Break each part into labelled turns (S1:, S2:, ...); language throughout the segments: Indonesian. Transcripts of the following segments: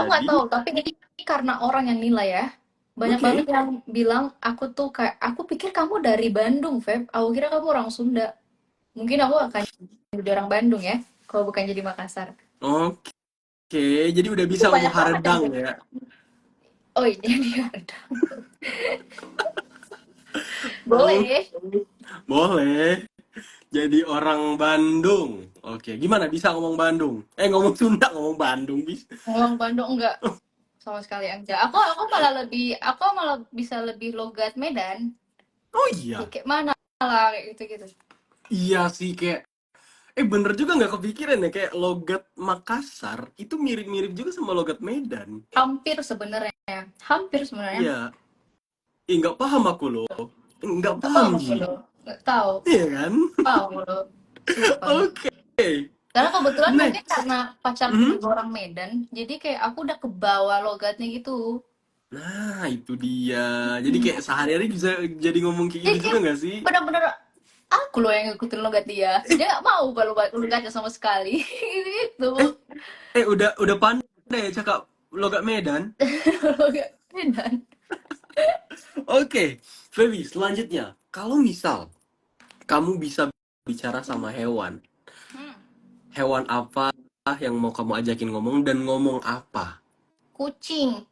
S1: nggak
S2: Jadi,
S1: tahu, tapi ini karena orang yang nilai ya. Banyak banget
S2: oke.
S1: yang bilang aku tuh kayak aku pikir kamu dari Bandung, Feb. Aku kira kamu orang Sunda. Mungkin aku akan jadi orang Bandung ya, kalau bukan jadi Makassar.
S2: Oke, jadi udah
S1: Itu
S2: bisa ngomong
S1: banyak banget yang
S2: Haredang
S1: bilang,
S2: ya.
S1: oh iya dia ada.
S2: Oke,
S1: Boleh.
S2: boleh. Jadi orang Bandung. Oke, gimana bisa ngomong Bandung? Ngomong Sunda, ngomong Bandung bisa.
S1: Ngomong Bandung enggak sama sekali enggak. Aku malah bisa lebih logat Medan.
S2: Oh
S1: Ya
S2: iya,
S1: kayak mana lah kayak gitu-gitu.
S2: iya sih kayak bener juga nggak kepikiran ya kayak logat Makassar itu mirip-mirip juga sama logat Medan.
S1: Hampir sebenarnya. Hampir sebenarnya.
S2: Iya, nggak paham aku loh. Nggak
S1: Enggak
S2: paham
S1: paham aku
S2: Ji.
S1: loh. Enggak tahu.
S2: Iya kan?
S1: Paham loh. Sumpah.
S2: Oke.
S1: Karena kebetulan mungkin
S2: Next.
S1: karena pacarku
S2: Mhm.
S1: juga orang Medan, jadi kayak aku udah kebawa logatnya gitu.
S2: Nah, itu dia. Jadi kayak sehari-hari bisa jadi ngomong kayak
S1: Jadi
S2: gitu juga
S1: kayak
S2: nggak sih?
S1: bener-bener aku loh yang ngikutin logat dia. Dia nggak mau kalau logatnya sama sekali.
S2: Eh,
S1: Gitu.
S2: udah pandai ya cakap logat Medan.
S1: Logat Medan.
S2: Oke, Feby, selanjutnya. Kalau misal kamu bisa bicara sama hewan,
S1: Hmm.
S2: hewan apa yang mau kamu ajakin ngomong dan ngomong apa?
S1: Kucing.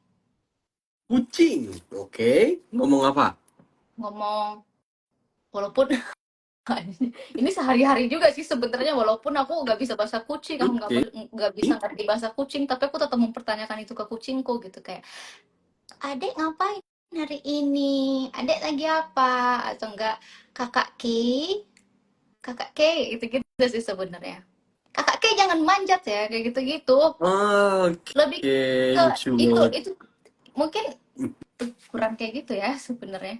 S2: Kucing. Oke, ngomong apa?
S1: Ngomong walaupun ini sehari-hari juga sih sebenarnya walaupun aku nggak bisa bahasa kucing, aku
S2: Oke.
S1: nggak bisa ngerti bahasa kucing, tapi aku tetap mempertanyakan itu ke kucingku gitu kayak, "Adek ngapain hari ini? Adek lagi apa?" Atau enggak, "Kakak Ki, Kakak K," gitu-gitu sih sebenarnya. "Kakak K jangan manjat ya," kayak gitu-gitu. Lebih
S2: Oke,
S1: ke
S2: lucu
S1: itu
S2: banget.
S1: itu mungkin kurang kayak gitu ya sebenarnya.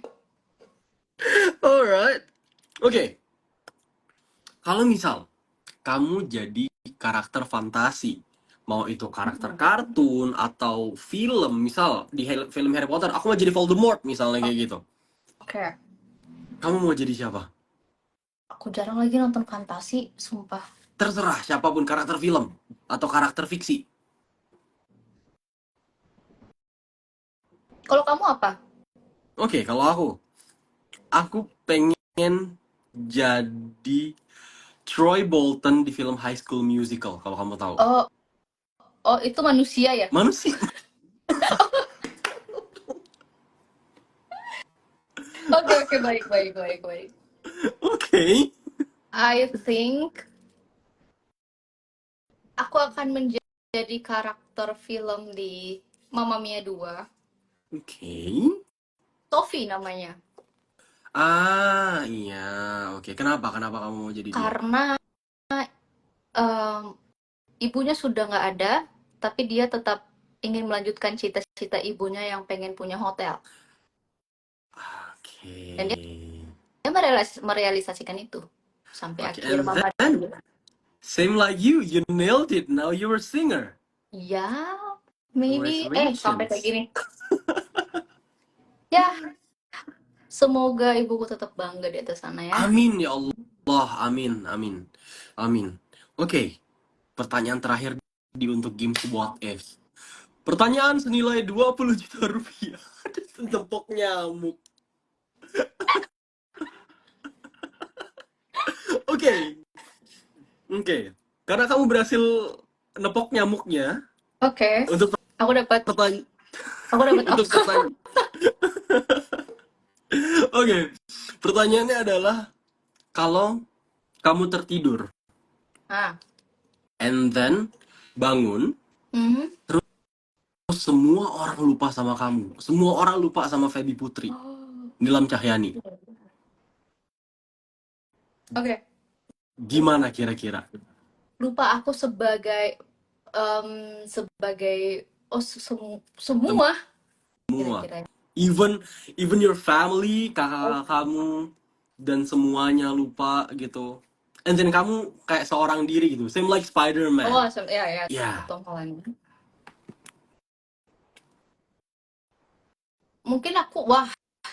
S2: Alright. Oke, kalau misal kamu jadi karakter fantasi, mau itu karakter kartun atau film, misal di film Harry Potter, aku mau jadi Voldemort misalnya kayak gitu.
S1: Oke,
S2: Kamu mau jadi siapa?
S1: aku jarang lagi nonton fantasi, sumpah.
S2: Terserah siapapun karakter film atau karakter fiksi.
S1: Kalau kamu apa?
S2: Oke, kalau aku pengen jadi Troy Bolton di film High School Musical, kalau kamu tahu.
S1: Oh, oh itu manusia ya?
S2: Manusia.
S1: Oke, oke, baik, baik, baik, baik.
S2: Oke.
S1: I think aku akan menjadi karakter film di Mamma Mia 2.
S2: Oke.
S1: Sophie namanya.
S2: Ah, iya. Oke, kenapa? Kenapa kamu mau jadi dia?
S1: Karena em, ibunya sudah nggak ada, tapi dia tetap ingin melanjutkan cita-cita ibunya yang pengen punya hotel. Dan dia,
S2: Oke.
S1: dia merealisasikan itu sampai
S2: Oke,
S1: akhir
S2: and
S1: Mama
S2: then
S1: 2.
S2: same like you nailed it. Now you're a singer.
S1: Ya, maybe sampai kayak
S2: Congratulations.
S1: gini. Ya, semoga ibuku tetap bangga di atas sana ya.
S2: Amin ya Allah. Amin, amin. Amin. Oke, pertanyaan terakhir untuk game What If. Pertanyaan senilai 20 juta rupiah. Tepok nyamuk. Oke, oke. Karena kamu berhasil nepok nyamuknya,
S1: Oke,
S2: untuk
S1: aku dapat
S2: pertanyaan
S1: aku dapat
S2: untuk
S1: apa?
S2: pertanyaan. Oke, pertanyaannya adalah kalau kamu tertidur
S1: Ah,
S2: and then bangun,
S1: mhm.
S2: terus semua orang lupa sama kamu, semua orang lupa sama Feby Putri,
S1: Oh,
S2: Nilam Cahyani.
S1: oke.
S2: Gimana kira-kira?
S1: Lupa aku sebagai oh semua
S2: Semua,
S1: kira-kira.
S2: even even your family, kakak kamu dan semuanya lupa gitu. And then kamu kayak seorang diri gitu, same like
S1: Oh,
S2: Spider-Man.
S1: ya ya,
S2: Ya,
S1: Tom Holland. Mungkin aku wah,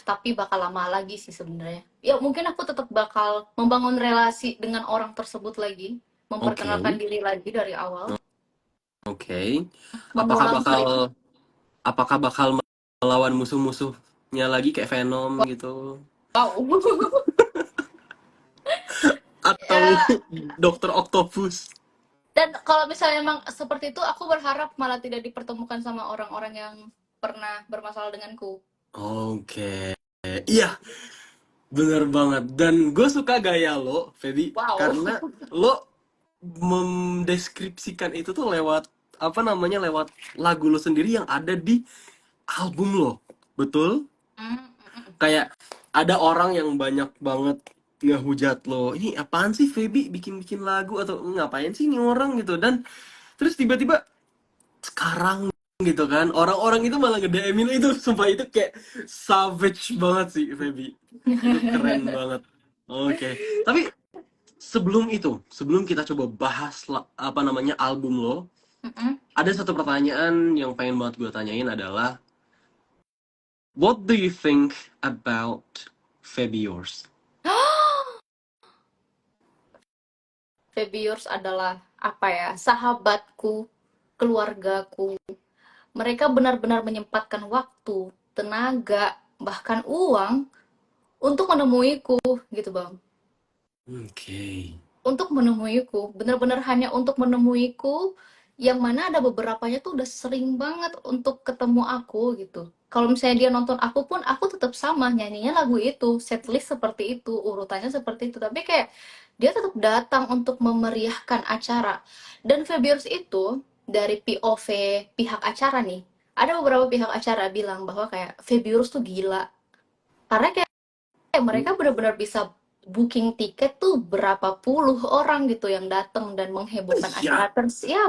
S1: tapi bakal lama lagi sih sebenarnya. Ya mungkin aku tetap bakal membangun relasi dengan orang tersebut lagi, memperkenalkan
S2: oke.
S1: diri lagi dari awal.
S2: Oke. Apakah
S1: mengulang
S2: bakal apakah bakal melawan musuh-musuhnya lagi kayak Venom gitu?
S1: wow.
S2: Atau
S1: Ya,
S2: Dokter Octopus?
S1: dan kalau misalnya emang seperti itu, aku berharap malah tidak dipertemukan sama orang-orang yang pernah bermasalah denganku.
S2: Oke. Iya, bener banget. Dan gue suka gaya lo, Feby,
S1: Wow.
S2: karena lo mendeskripsikan itu tuh lewat apa namanya lewat lagu lo sendiri yang ada di album lo. Betul?
S1: Mm, mm, mm.
S2: Kayak ada orang yang banyak banget ngehujat lo. Ini apaan sih Feby bikin-bikin lagu atau ngapain sih ini orang gitu. Dan terus tiba-tiba sekarang gitu kan orang-orang itu malah nge-DM lo itu sumpah itu kayak savage banget sih Feby. Itu keren banget. Oke. Tapi sebelum kita coba bahas apa namanya album lo,
S1: Mm-mm.
S2: ada satu pertanyaan yang pengen banget gue tanyain adalah what do you think about Feby Yours?
S1: Febiors adalah apa ya, sahabatku, keluargaku. Mereka benar-benar menyempatkan waktu, tenaga, bahkan uang untuk menemuiku gitu bang.
S2: Oke.
S1: Untuk menemuiku, benar-benar hanya untuk menemuiku, yang mana ada beberapanya tuh udah sering banget untuk ketemu aku gitu. Kalau misalnya dia nonton aku pun, aku tetap sama nyanyinya lagu itu, setlist seperti itu, urutannya seperti itu. Tapi kayak dia tetap datang untuk memeriahkan acara. Dan Febiers itu dari POV pihak acara nih, ada beberapa pihak acara bilang bahwa kayak Febiers tuh gila. Karena kayak mereka benar-benar bisa booking tiket tuh berapa puluh orang gitu yang datang dan menghebohkan acara
S2: Ya,
S1: ya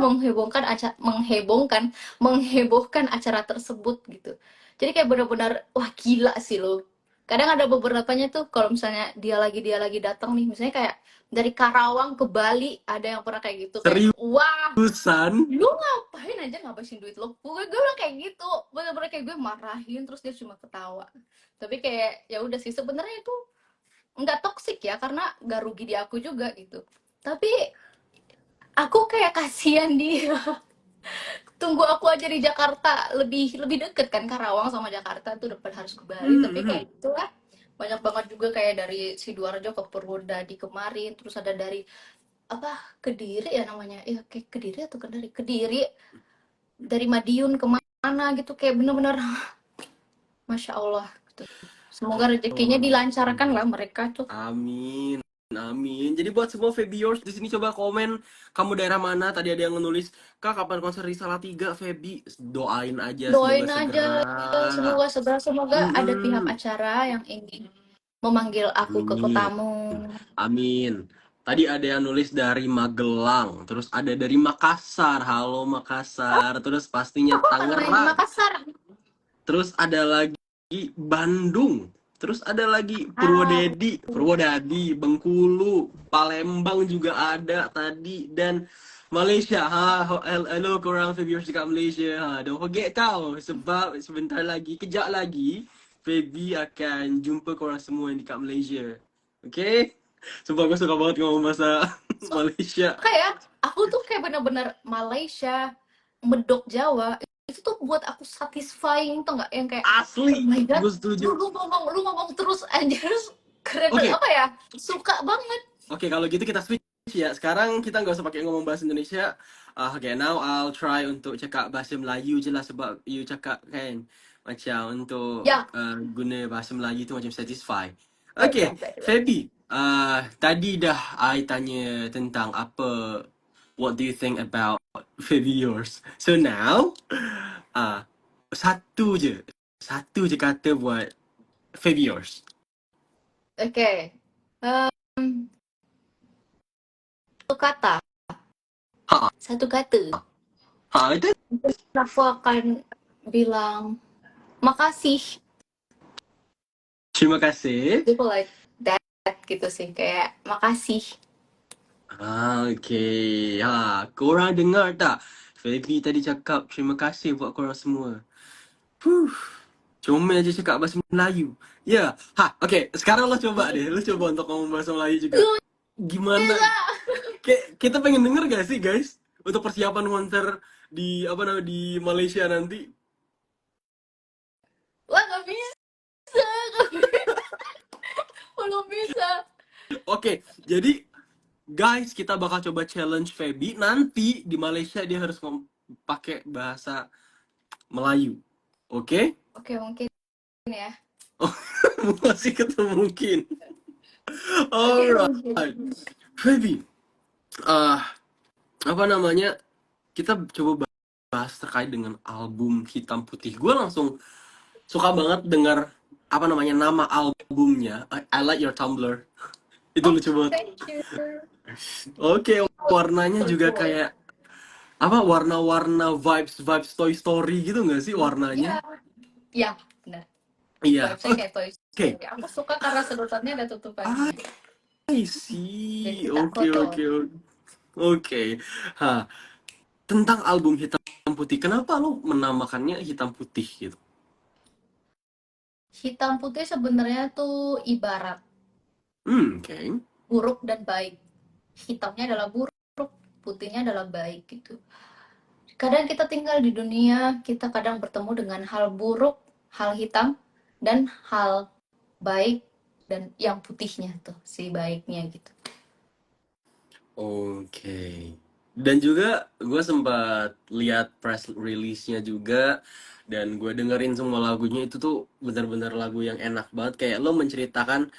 S1: menghebohkan acara tersebut gitu. Jadi kayak benar-benar wah gila sih lo. Kadang ada beberapanya tuh kalau misalnya dia lagi datang nih, misalnya kayak dari Karawang ke Bali ada yang pernah kayak gitu kayak wah
S2: seriusan?
S1: lu ngapain aja ngabisin duit lo, gue bilang kayak gitu, bener-bener kayak gue marahin terus dia cuma ketawa. Tapi kayak ya udah sih, sebenarnya itu nggak toksik ya karena nggak rugi di aku juga gitu. Tapi aku kayak kasihan dia. Tunggu aku aja di Jakarta, lebih lebih deket kan Karawang sama Jakarta tuh, depan harus ke Bali,
S2: Hmm,
S1: tapi
S2: hmm.
S1: kayak gitulah. Banyak banget juga kayak dari Sidoarjo ke Purwodadi kemarin, terus ada dari apa Kediri ya namanya, ya kayak Kediri atau Kendari, Kediri, dari Madiun kemana gitu, kayak bener-bener masya Allah gitu. Semoga rezekinya
S2: Oh,
S1: dilancarkan lah mereka tuh.
S2: amin. Amin. Jadi buat semua Febiors di sini coba komen kamu daerah mana? Tadi ada yang nulis, "Kak, kapan konser di Salatiga, Feby?" Doain aja semoga
S1: Doain aja,
S2: segera.
S1: semoga semoga ada pihak
S2: Mm-mm.
S1: acara yang ingin memanggil aku ke
S2: Amin.
S1: kotamu.
S2: Amin. Tadi ada yang nulis dari Magelang, terus ada dari Makassar. Halo Makassar. Terus pastinya
S1: Kan main di
S2: Tangerang.
S1: Makassar.
S2: Terus ada lagi Bandung. Terus ada lagi
S1: Ah,
S2: Purwodadi, Bengkulu, Palembang juga ada tadi dan Malaysia. Hello korang viewers dekat Malaysia. Don't forget tau sebab sebentar lagi, kejap lagi Feby akan jumpa korang semua yang dekat Malaysia. Okay? Sebab aku suka banget ngomong bahasa
S1: so,
S2: Malaysia.
S1: kayak aku tuh kayak bener-bener Malaysia, Medok Jawa, itu tuh buat aku satisfying tuh nggak, yang kayak oh
S2: Asli,
S1: my god,
S2: gue setuju.
S1: lu ngomong terus aja, terus keren
S2: Oke,
S1: apa ya, suka banget.
S2: Oke, kalau gitu kita switch ya. Sekarang kita nggak usah pakai ngomong bahasa Indonesia. Oke, now I'll try untuk cakap bahasa Melayu je lah sebab you cakap kan macam untuk
S1: Ya,
S2: guna bahasa Melayu tu macam satisfy. Oke,
S1: betul betul.
S2: Feby, tadi dah I tanya tentang apa what do you think about Feby yours. So now, uh, satu je, satu je kata buat Feby yours.
S1: Oke. Em, satu kata,
S2: Ha,
S1: satu kata.
S2: itu
S1: Aku akan bilang makasih.
S2: terima kasih.
S1: People like that gitu sih, kayak makasih.
S2: Okay. Korang dengar tak? Feby tadi cakap terima kasih buat korang semua. Huh. Comel aja cakap bahasa Melayu. Ya. Okay. Sekarang lo coba deh. Lo coba untuk ngomong bahasa Melayu juga.
S1: Lu
S2: Gimana?
S1: bisa.
S2: Kita pengen denger gak sih, guys? untuk persiapan konser di apa namanya di Malaysia nanti?
S1: Wah, nggak bisa, nggak bisa, belum bisa.
S2: Oke, jadi guys, kita bakal coba challenge Feby nanti di Malaysia dia harus pakai bahasa Melayu. Oke?
S1: Oke, mungkin ya.
S2: Oh, masih ketemu mungkin.
S1: Oke,
S2: Alright.
S1: mungkin.
S2: Feby, ah apa namanya? Kita coba bahas terkait dengan album Hitam Putih. Gue langsung suka banget dengar apa namanya nama albumnya. I Like Your Tumblr. Itu
S1: Oh,
S2: lucu banget.
S1: thank you.
S2: Oke, warnanya juga
S1: Lucu.
S2: kayak apa warna-warna vibes vibes Toy Story gitu nggak sih warnanya?
S1: Ya, ya, benar.
S2: Iya.
S1: Vibes-nya kayak Toy
S2: Oke.
S1: Story. Aku suka karena sedotannya ada tutupannya.
S2: I
S1: Jadi
S2: see.
S1: tak
S2: Oke,
S1: kotor.
S2: oke, oke. Oke. Ha, tentang album Hitam Putih. Kenapa lo menamakannya Hitam Putih gitu?
S1: Hitam putih sebenarnya tuh ibarat
S2: Oke.
S1: buruk dan baik. Hitamnya adalah buruk, putihnya adalah baik gitu. Kadang kita tinggal di dunia, kita kadang bertemu dengan hal buruk, hal hitam, dan hal baik, dan yang putihnya tuh, si baiknya gitu.
S2: Oke. Dan juga gue sempat lihat press release-nya juga dan gue dengerin semua lagunya itu tuh benar-benar lagu yang enak banget kayak lo menceritakan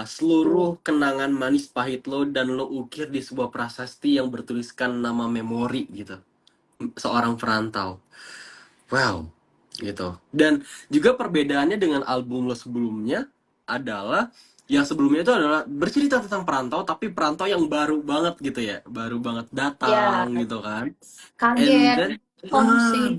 S2: seluruh kenangan manis pahit lo dan lo ukir di sebuah prasasti yang bertuliskan nama memori gitu. Seorang perantau. Wow, gitu. Dan juga perbedaannya dengan album lo sebelumnya adalah yang sebelumnya itu adalah bercerita tentang perantau tapi perantau yang baru banget gitu ya, baru banget
S1: Ya,
S2: datang gitu kan. And
S1: kaget,
S2: then ah,
S1: homesick.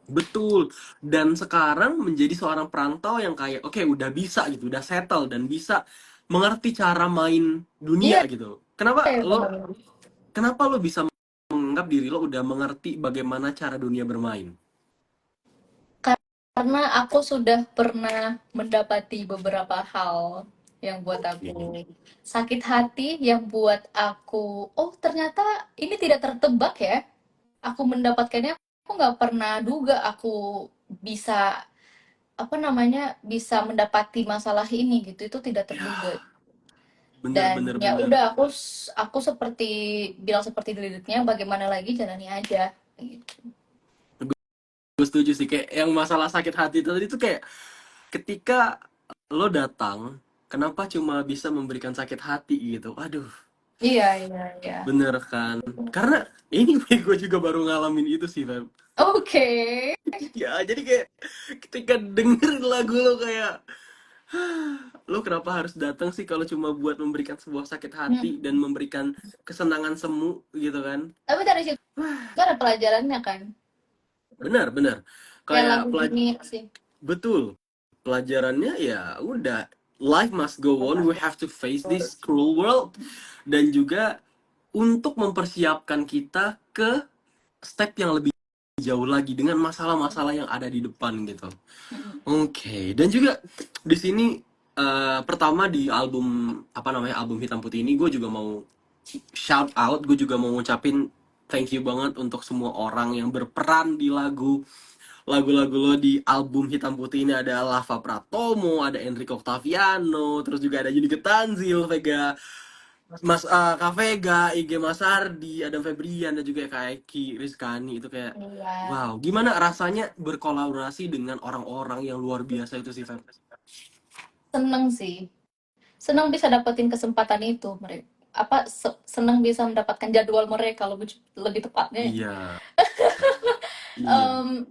S2: betul. Dan sekarang menjadi seorang perantau yang kayak oke udah bisa gitu, udah settle dan bisa mengerti cara main dunia
S1: Iya,
S2: gitu. Kenapa
S1: ya
S2: lo
S1: benar.
S2: kenapa lo bisa menganggap diri lo udah mengerti bagaimana cara dunia bermain?
S1: Karena aku sudah pernah mendapati beberapa hal yang buat aku
S2: Oke.
S1: sakit hati, yang buat aku, oh ternyata ini tidak tertebak ya. Aku mendapatkannya, aku nggak pernah duga aku bisa, apa namanya, bisa mendapati masalah ini gitu, itu tidak terduga.
S2: Ya, bener
S1: Dan
S2: bener
S1: ya
S2: bener.
S1: udah aku seperti bilang seperti di liriknya, bagaimana lagi jalani aja gitu.
S2: Gue setuju sih kayak yang masalah sakit hati tadi itu kayak ketika lo datang, kenapa cuma bisa memberikan sakit hati gitu? Aduh,
S1: Iya, iya, iya.
S2: bener kan? Karena ini gue juga baru ngalamin itu sih, Feb.
S1: Oke.
S2: Ya, jadi kayak ketika dengerin lagu lo kayak lo kenapa harus datang sih kalau cuma buat memberikan sebuah sakit hati
S1: Hmm.
S2: dan memberikan kesenangan semu gitu kan?
S1: Tapi dari situ juga ada pelajarannya kan.
S2: Benar, benar.
S1: Kayak
S2: Kayak
S1: lagu gini sih.
S2: betul. Pelajarannya ya udah life must go on, we have to face this cruel world dan juga untuk mempersiapkan kita ke step yang lebih jauh lagi dengan masalah-masalah yang ada di depan gitu. Oke, dan juga di sini pertama di album apa namanya album Hitam Putih ini gue juga mau shout out, gue juga mau ngucapin thank you banget untuk semua orang yang berperan di lagu-lagu lo di album Hitam Putih ini. Ada Lava Pratomo, ada Enrico Octaviano, terus juga ada Yudi Ketanzil, Vega, Kak Vega, IG Mas Ardi, Adam Febrian, dan juga Kak Eki, Rizkani. Itu kayak,
S1: Iya.
S2: wow, gimana rasanya berkolaborasi dengan orang-orang yang luar biasa itu sih, Feb?
S1: Seneng sih. Seneng bisa dapetin kesempatan itu mereka. Apa seneng bisa mendapatkan jadwal mereka lebih tepatnya.
S2: Iya, iya.
S1: Em,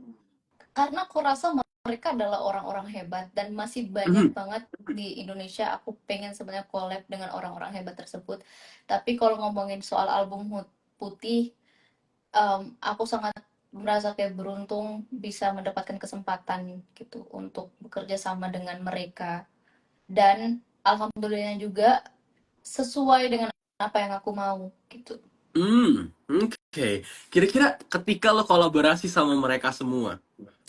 S1: karena aku rasa mereka adalah orang-orang hebat dan masih banyak
S2: Mhm.
S1: banget di Indonesia. Aku pengen sebenarnya collab dengan orang-orang hebat tersebut. Tapi kalau ngomongin soal album Putih, aku sangat merasa kayak beruntung bisa mendapatkan kesempatan gitu untuk bekerja sama dengan mereka. Dan alhamdulillahnya juga sesuai dengan apa yang aku mau gitu.
S2: Oke. Kira-kira ketika lo kolaborasi sama mereka semua,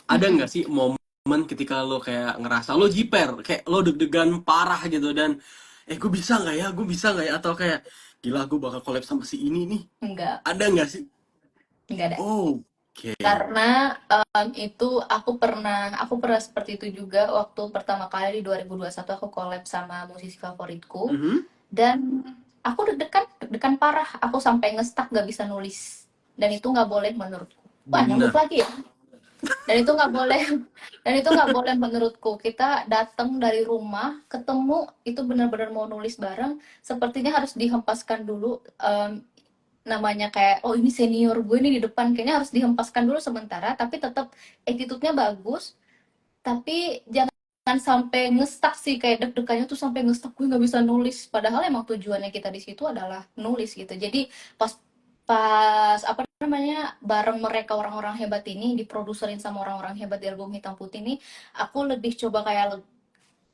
S2: ada
S1: Mm-mm.
S2: nggak sih momen ketika lo kayak ngerasa lo jiper, kayak lo deg-degan parah gitu dan gue bisa nggak ya, gue bisa nggak ya, atau kayak gila gue bakal collab sama si ini nih,
S1: Enggak,
S2: ada nggak sih?
S1: nggak ada.
S2: Oke.
S1: Karena itu aku pernah seperti itu juga waktu pertama kali di 2021 aku collab sama musisi favoritku,
S2: Mhm.
S1: dan aku deg-degan parah, aku sampai ngestak gak bisa nulis, dan itu nggak boleh menurutku. Wah, nyambung
S2: Bener.
S1: lagi ya. Dan itu nggak boleh, dan itu nggak boleh menurutku. Kita datang dari rumah, ketemu, itu benar-benar mau nulis bareng, sepertinya harus dihempaskan dulu, namanya kayak, oh ini senior gue nih di depan, kayaknya harus dihempaskan dulu sementara, tapi tetap attitude-nya bagus, tapi jangan sampai ngestak sih, kayak deg-degannya tuh sampai ngestak gue nggak bisa nulis, padahal emang tujuannya kita di situ adalah nulis gitu. Jadi pas pas apa namanya, bareng mereka orang-orang hebat ini, diproduserin sama orang-orang hebat di album Hitam Putih ini, aku lebih coba kayak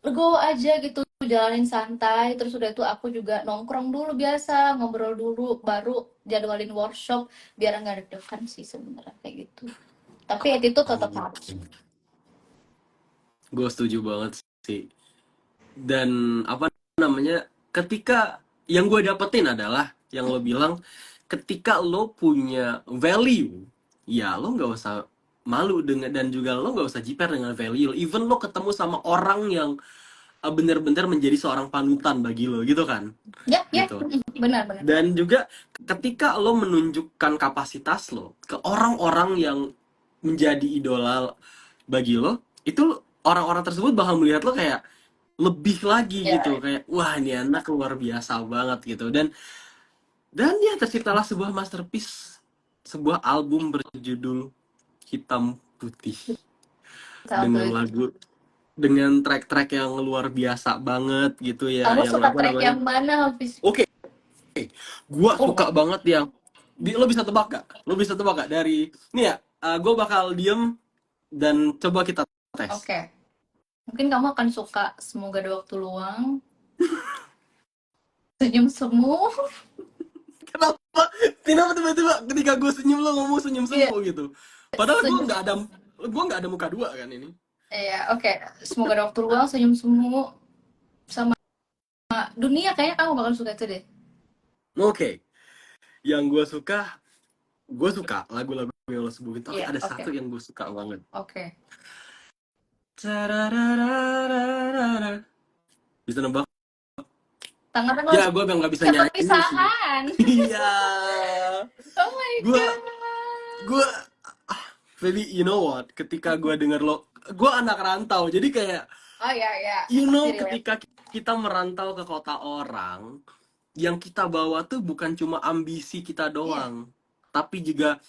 S1: legowo aja gitu, jalanin santai, terus udah itu aku juga nongkrong dulu biasa, ngobrol dulu, baru jadwalin workshop, biar nggak deg-degan sih sebenarnya kayak gitu. Tapi itu tetap harus.
S2: Oke. Gue setuju banget sih. Dan apa namanya, ketika yang gue dapetin adalah yang lo bilang, ketika lo punya value, ya lo nggak usah malu dengan, dan juga lo nggak usah jiper dengan value. Even lo ketemu sama orang yang bener-bener menjadi seorang panutan bagi lo gitu kan,
S1: Ya, ya,
S2: gitu.
S1: benar-benar.
S2: Dan juga ketika lo menunjukkan kapasitas lo ke orang-orang yang menjadi idola bagi lo, itu orang-orang tersebut bakal melihat lo kayak lebih lagi gitu,
S1: Ya,
S2: kayak wah ini anak luar biasa banget gitu. Dan ya terciptalah sebuah masterpiece, sebuah album berjudul Hitam Putih,
S1: satu
S2: dengan
S1: itu.
S2: lagu, dengan track-track yang luar biasa banget gitu ya,
S1: Kamu
S2: yang
S1: suka
S2: apa
S1: track
S2: namanya.
S1: yang mana, Hafiz?
S2: Oke, gua suka
S1: Oh,
S2: banget yang lo bisa tebak gak? Lo bisa tebak gak dari ini ya? Gue bakal diem dan coba kita tes.
S1: oke. Mungkin kamu akan suka Semoga Ada Waktu Luang, Senyum Semu.
S2: Kenapa? Kenapa tiba-tiba ketika gue senyum lo ngomong senyum
S1: Iya,
S2: semu gitu? Padahal
S1: senyum.
S2: gue nggak ada muka dua kan ini.
S1: Iya, oke. Semoga Ada Waktu Luang, Senyum Semu, sama Dunia, kayaknya kamu bakal suka itu deh.
S2: Oke, yang gue suka lagu-lagu yang lo sebutin. Tapi
S1: Iya,
S2: ada
S1: oke.
S2: satu yang gue suka banget.
S1: Oke.
S2: Tararararara. Bisa nebak?
S1: Tangan
S2: Ya,
S1: Tangan
S2: gue emang nggak bisa nyanyi sih.
S1: Perpisahan.
S2: Iya,
S1: Oh my
S2: gue
S1: god.
S2: gue baby, you know what? Ketika gue denger lo, gue anak rantau, jadi kayak
S1: Oh ya ya,
S2: you
S1: pasti
S2: know,
S1: relate.
S2: ketika kita merantau ke kota orang, yang kita bawa tuh bukan cuma ambisi kita
S1: Iya,
S2: doang, tapi juga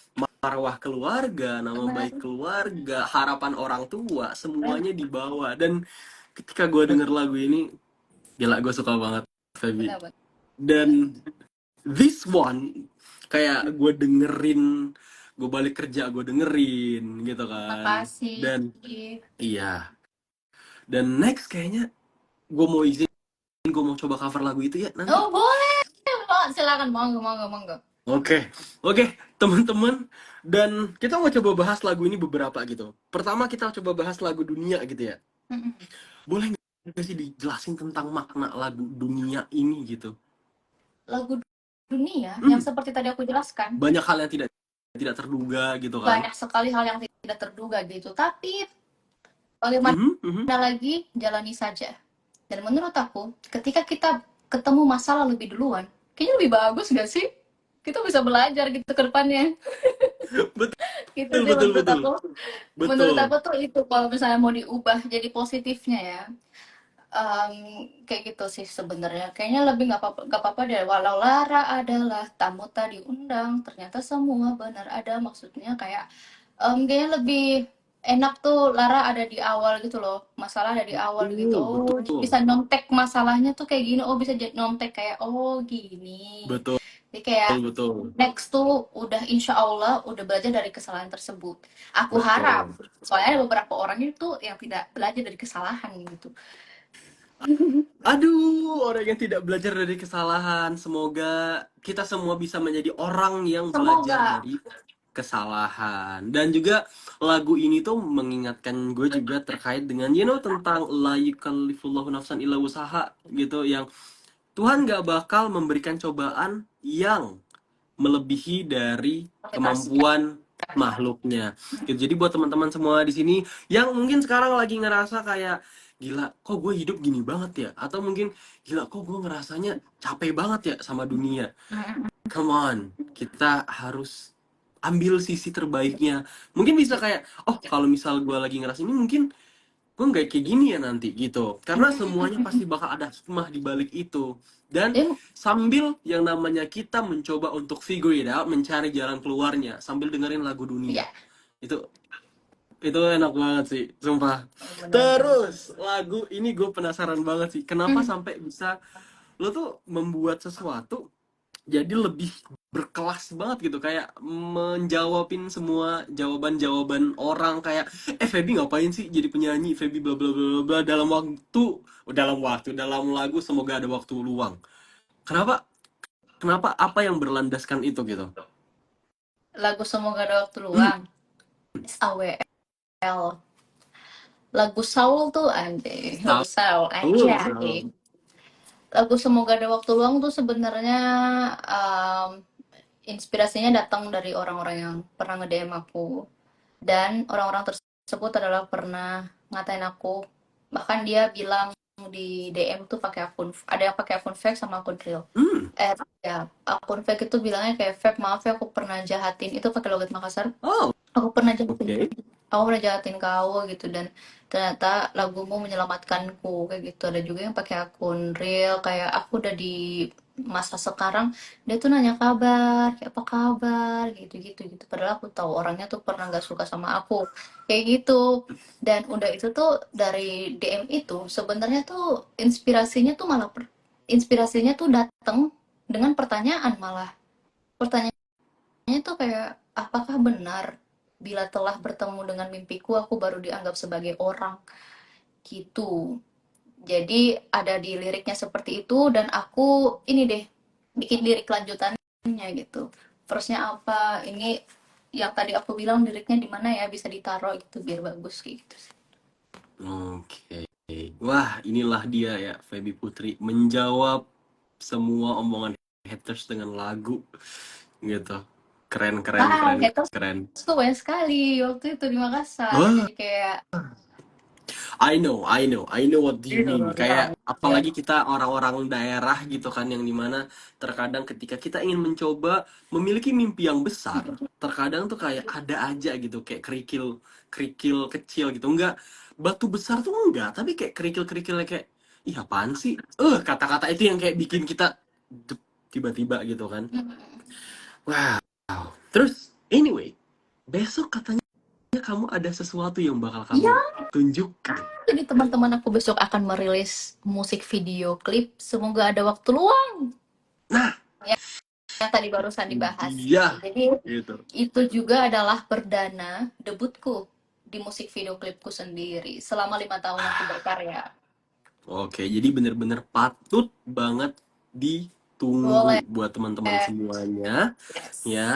S2: marwah keluarga, nama
S1: benar.
S2: baik keluarga, harapan orang tua,
S1: Benar,
S2: semuanya dibawa. Dan ketika gue denger lagu ini, gila gue suka banget, Feby.
S1: benar.
S2: Dan this one, kayak gue dengerin, gue balik kerja gue dengerin gitu kan.
S1: Makasih.
S2: Dan iya, dan next kayaknya gue mau izin, gue mau coba cover lagu itu ya nanti.
S1: Oh boleh, oh, silakan, monggo monggo monggo.
S2: Oke, oke, teman-teman. Dan kita mau coba bahas lagu ini beberapa gitu. Pertama kita coba bahas lagu Dunia gitu ya.
S1: Mm-mm.
S2: Boleh nggak sih dijelasin tentang makna lagu Dunia ini gitu?
S1: Lagu Dunia yang
S2: Hmm,
S1: seperti tadi aku jelaskan,
S2: banyak hal yang tidak tidak terduga gitu kan.
S1: banyak sekali hal yang tidak terduga gitu. Tapi bagaimana
S2: Mhm, mhm.
S1: lagi, jalani saja. Dan menurut aku, ketika kita ketemu masalah lebih duluan, kayaknya lebih bagus gak sih? Kita bisa belajar gitu ke depannya. Gitu
S2: Betul,
S1: sih
S2: betul,
S1: menurut
S2: betul.
S1: aku. Menurut
S2: Betul.
S1: aku tuh itu kalau misalnya mau diubah jadi positifnya ya. Kayak gitu sih sebenarnya. Kayaknya lebih nggak apa-apa deh. Walau Lara adalah tamu tak diundang, ternyata semua benar ada. Maksudnya kayak kayaknya lebih enak tuh Lara ada di awal gitu loh. Masalah ada di awal gitu.
S2: Betul,
S1: Oh,
S2: betul.
S1: bisa nyontek masalahnya tuh kayak gini. Oh, bisa jadi nyontek kayak oh gini.
S2: Betul,
S1: Jadi kayak
S2: betul.
S1: next tuh udah insya Allah udah belajar dari kesalahan tersebut. Aku harap.
S2: Betul.
S1: Soalnya ada beberapa orang itu yang tidak belajar dari kesalahan gitu.
S2: Aduh, orang yang tidak belajar dari kesalahan. Semoga kita semua bisa menjadi orang yang belajar
S1: Semoga.
S2: dari kesalahan. Dan juga lagu ini tuh mengingatkan gue juga terkait dengan tentang la yukallifullahu nafsan illa usaha gitu, yang Tuhan gak bakal memberikan cobaan yang melebihi dari
S1: Kapasitas.
S2: kemampuan makhluknya. Gitu. Jadi buat teman-teman semua di sini yang mungkin sekarang lagi ngerasa kayak gila, kok gue hidup gini banget ya? Atau mungkin gila, kok gue ngerasanya capek banget ya sama dunia. Come on, kita harus ambil sisi terbaiknya. Mungkin bisa kayak, oh kalau misal gue lagi ngerasa ini mungkin gue nggak kayak gini ya nanti gitu. Karena semuanya pasti bakal ada hikmah di balik itu. Dan
S1: Dia,
S2: sambil yang namanya kita mencoba untuk figure it out, mencari jalan keluarnya sambil dengerin lagu
S1: ya,
S2: dunia. Itu itu enak banget sih, sumpah.
S1: benar-benar.
S2: Terus lagu ini gue penasaran banget sih, kenapa sampai bisa lo tuh membuat sesuatu jadi lebih berkelas banget gitu, kayak menjawabin semua jawaban-jawaban orang kayak Feby ngapain sih jadi penyanyi, Feby bla bla bla bla bla, dalam lagu semoga ada waktu luang. Kenapa kenapa apa yang berlandaskan itu gitu?
S1: Lagu Semoga Ada Waktu
S2: Hmm,
S1: Luang, SAWL. Lagu Saul tuh anjing, lagu Saul
S2: Saul,
S1: aja.
S2: Saul.
S1: Lagu Semoga Ada Waktu Luang tuh sebenarnya um, inspirasinya datang dari orang-orang yang pernah nge-DM aku. Dan orang-orang tersebut adalah pernah ngatain aku. Bahkan dia bilang di DM tuh pakai akun, ada yang pakai akun fake sama akun real.
S2: Hmm,
S1: Ya, akun fake itu bilangnya kayak, "Feb, maaf ya aku pernah jahatin." Itu pakai logat Makassar.
S2: oh,
S1: Aku pernah jahatin
S2: oke.
S1: aku pernah jahatin kau gitu, dan ternyata lagumu menyelamatkanku kayak gitu. Ada juga yang pakai akun real kayak aku udah di masa sekarang, dia tuh nanya kabar, kayak apa kabar gitu-gitu gitu. Padahal aku tahu orangnya tuh pernah nggak suka sama aku kayak gitu. Dan udah itu tuh dari DM itu sebenarnya tuh inspirasinya tuh datang dengan pertanyaan malah. Pertanyaannya tuh kayak, apakah benar bila telah bertemu dengan mimpiku, aku baru dianggap sebagai orang? Gitu. Jadi ada di liriknya seperti itu, dan aku ini deh, bikin lirik lanjutannya gitu. Terusnya apa? Ini yang tadi aku bilang liriknya di mana ya, bisa ditaruh gitu biar bagus kayak gitu.
S2: Oke. Wah, inilah dia ya, Feby Putri menjawab semua omongan haters dengan lagu gitu. Keren, keren,
S1: Wah,
S2: keren,
S1: haters
S2: keren.
S1: tuh banyak sekali waktu itu di Makassar.
S2: Wah,
S1: Jadi kayak,
S2: I know what you mean. Kayak
S1: ya,
S2: apalagi kita orang-orang daerah gitu kan, yang dimana terkadang ketika kita ingin mencoba memiliki mimpi yang besar, terkadang tuh kayak ada aja gitu kayak kerikil kerikil kecil gitu. Enggak batu besar tuh enggak, tapi kayak kerikil-kerikilnya kayak ih apaan sih? Kata-kata itu yang kayak bikin kita dep, tiba-tiba gitu kan. Wow. Terus anyway, besok katanya kamu ada sesuatu yang bakal kamu
S1: ya,
S2: tunjukkan.
S1: jadi teman-teman aku besok akan merilis musik video klip Semoga Ada Waktu Luang
S2: Nah,
S1: yang tadi barusan dibahas
S2: iya
S1: gitu. Jadi
S2: gitu.
S1: itu juga adalah perdana debutku di musik video klipku sendiri selama 5 tahun aku berkarya.
S2: Oke, jadi bener-bener patut banget
S1: Boleh.
S2: ditunggu buat teman-teman semuanya
S1: Yes.
S2: ya.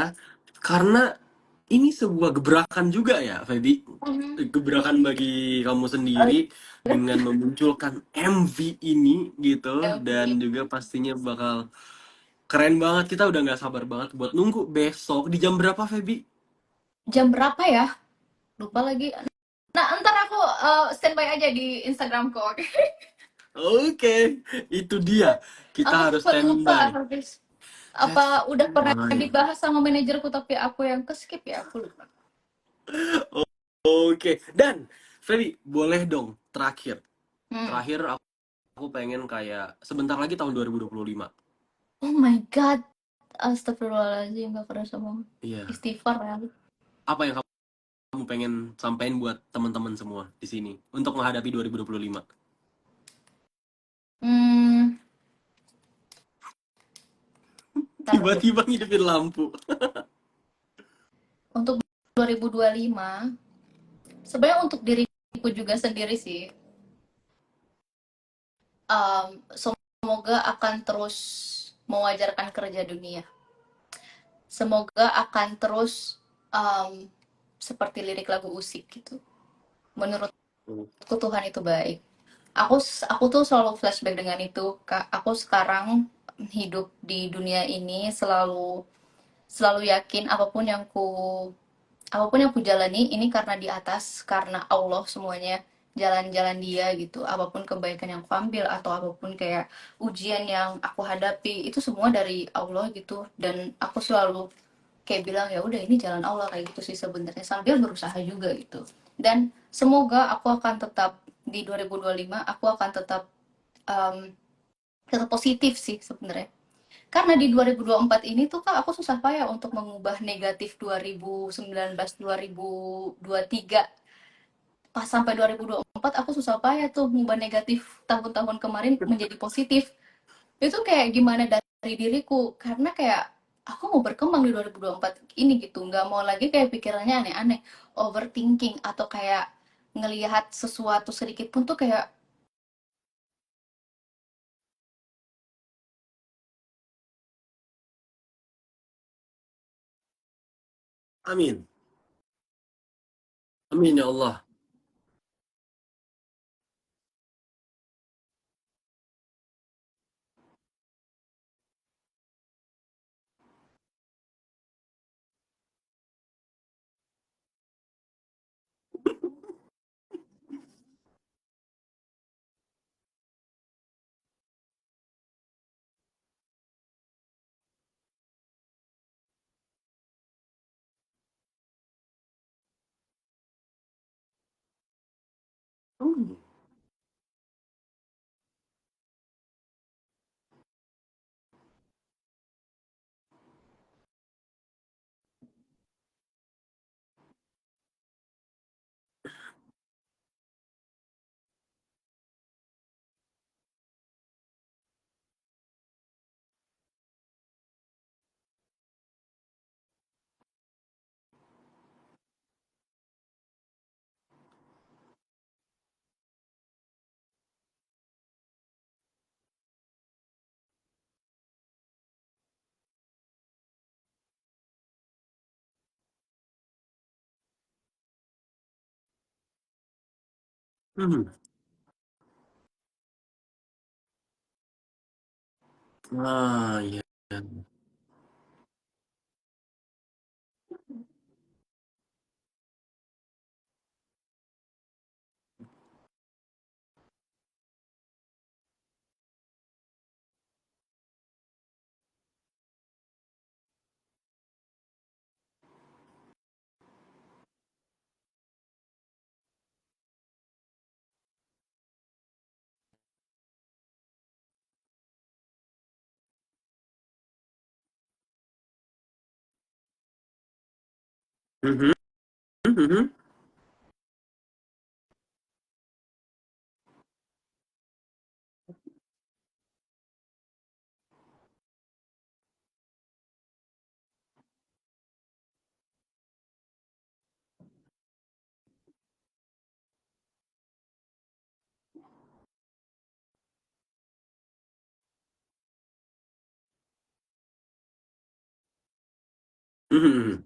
S2: Karena ini sebuah gebrakan juga ya, Feby.
S1: Mhm.
S2: Gebrakan bagi kamu sendiri dengan memunculkan MV ini gitu, dan juga pastinya bakal keren banget. Kita udah nggak sabar banget buat nunggu besok di jam berapa, Feby?
S1: Jam berapa ya? Lupa lagi. Nah, ntar aku standby aja di Instagramku, oke?
S2: Oke, itu dia. Kita
S1: Aku
S2: harus
S1: sempat lupa
S2: standby.
S1: habis.
S2: That's
S1: Apa udah pernah
S2: fine.
S1: dibahas sama manajerku tapi aku yang ke-skip ya? Aku lupa.
S2: Oke, dan Feli, boleh dong terakhir.
S1: Hmm.
S2: Terakhir aku pengen kayak sebentar lagi tahun 2025.
S1: Oh my God. Astagfirullahaladzim, gak kerasa banget.
S2: Iya.
S1: Istighfar ya.
S2: Apa yang kamu pengen sampaikan buat teman-teman semua di sini untuk menghadapi 2025?
S1: Hmm, ntar dulu.
S2: Tiba-tiba ngidupin lampu.
S1: Untuk 2025, sebenarnya untuk diriku juga sendiri sih, semoga akan terus mewajarkan kerja dunia. Semoga akan terus um, seperti lirik lagu Usik gitu. Menurutku Tuhan itu baik. Aku tuh selalu flashback dengan itu, Kak. Aku sekarang hidup di dunia ini selalu selalu yakin apapun yang ku jalani ini karena di atas, karena Allah semuanya, jalan-jalan dia gitu. Apapun kebaikan yang aku ambil atau apapun kayak ujian yang aku hadapi itu semua dari Allah gitu. Dan aku selalu kayak bilang ya udah ini jalan Allah kayak gitu sih sebenarnya, sambil berusaha juga gitu. Dan semoga aku akan tetap di 2025 aku akan um, tetap positif sih sebenarnya. Karena di 2024 ini tuh Kak, aku susah payah untuk mengubah negatif 2019, 2023. Pas sampai 2024 aku susah payah tuh mengubah negatif tahun-tahun kemarin menjadi positif. Itu kayak gimana dari diriku, karena kayak aku mau berkembang di 2024 ini gitu, nggak mau lagi kayak pikirannya aneh-aneh, overthinking atau kayak ngelihat sesuatu sedikit pun tuh kayak
S2: Amin. Amin ya Allah. Hmm. Hmm. Ah, iya. Mhm. Mhm. Mhm.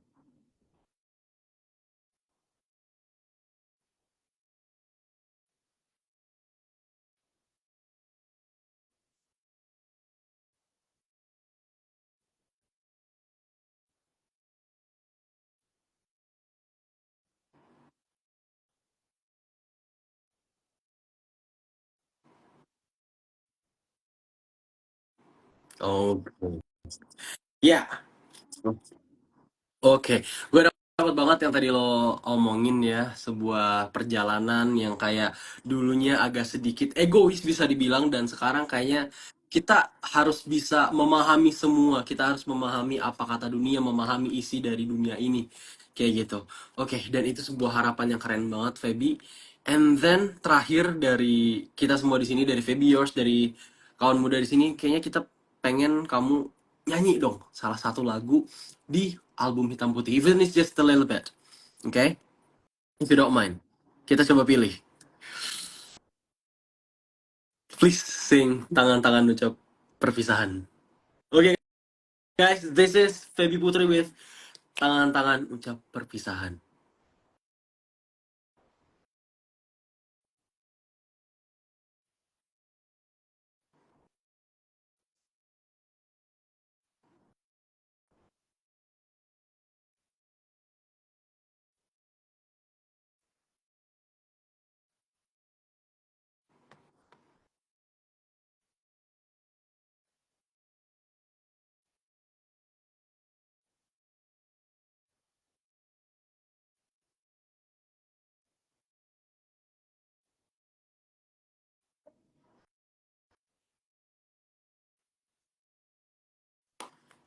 S2: Oh, ya. Oke, gue dapet banget yang tadi lo omongin ya, sebuah perjalanan yang kayak dulunya agak sedikit egois bisa dibilang, dan sekarang kayaknya kita harus bisa memahami semua, kita harus memahami apa kata dunia, memahami isi dari dunia ini, kayak gitu. Oke, dan itu sebuah harapan yang keren banget, Feby. And then terakhir dari kita semua di sini, dari Feby yours, dari kawan muda di sini, kayaknya kita pengen kamu nyanyi dong salah satu lagu di album Hitam Putih, even it's just a little bit, okay? If you don't mind, kita coba pilih. Please sing Tangan-Tangan Ucap Perpisahan. Okay, guys, this is Feby Putri with Tangan-Tangan Ucap Perpisahan.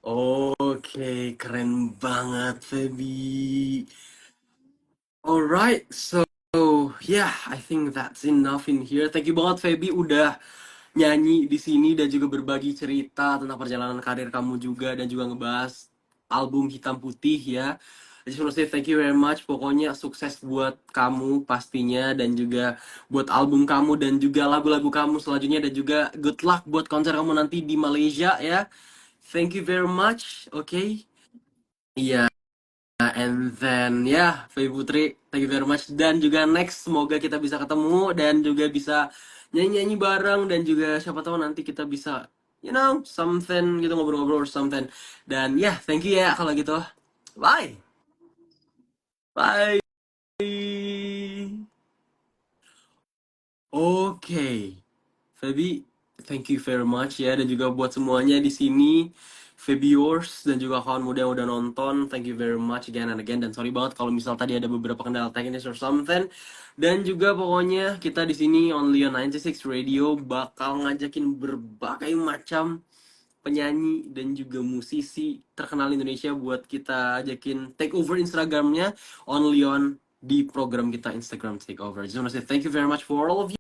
S2: Oke, keren banget, Feby. Alright, so yeah, I think that's enough in here. Thank you banget, Feby, udah nyanyi di sini dan juga berbagi cerita tentang perjalanan karir kamu juga dan juga ngebahas album Hitam Putih ya. I just wanna say thank you very much. Pokoknya sukses buat kamu pastinya dan juga buat album kamu dan juga lagu-lagu kamu selanjutnya dan juga good luck buat konser kamu nanti di Malaysia ya. Thank you very much. Oke. Iya. And then ya, Faye Putri, thank you very much. Dan juga next, semoga kita bisa ketemu dan juga bisa nyanyi-nyanyi bareng dan juga siapa tahu nanti kita bisa, something gitu ngobrol-ngobrol or something. Dan ya, thank you ya kalau gitu. Bye. Bye. Oke. Feby, thank you very much ya dan juga buat semuanya di sini. Feby yours dan juga kawan muda yang udah nonton, thank you very much again and again dan sorry banget kalau misal tadi ada beberapa kendala teknis or something. Dan juga pokoknya kita di sini on Leon 96 Radio bakal ngajakin berbagai macam penyanyi dan juga musisi terkenal Indonesia buat kita ajakin take over Instagramnya on Leon di program kita Instagram Takeover. Just wanna say thank you very much for all of you.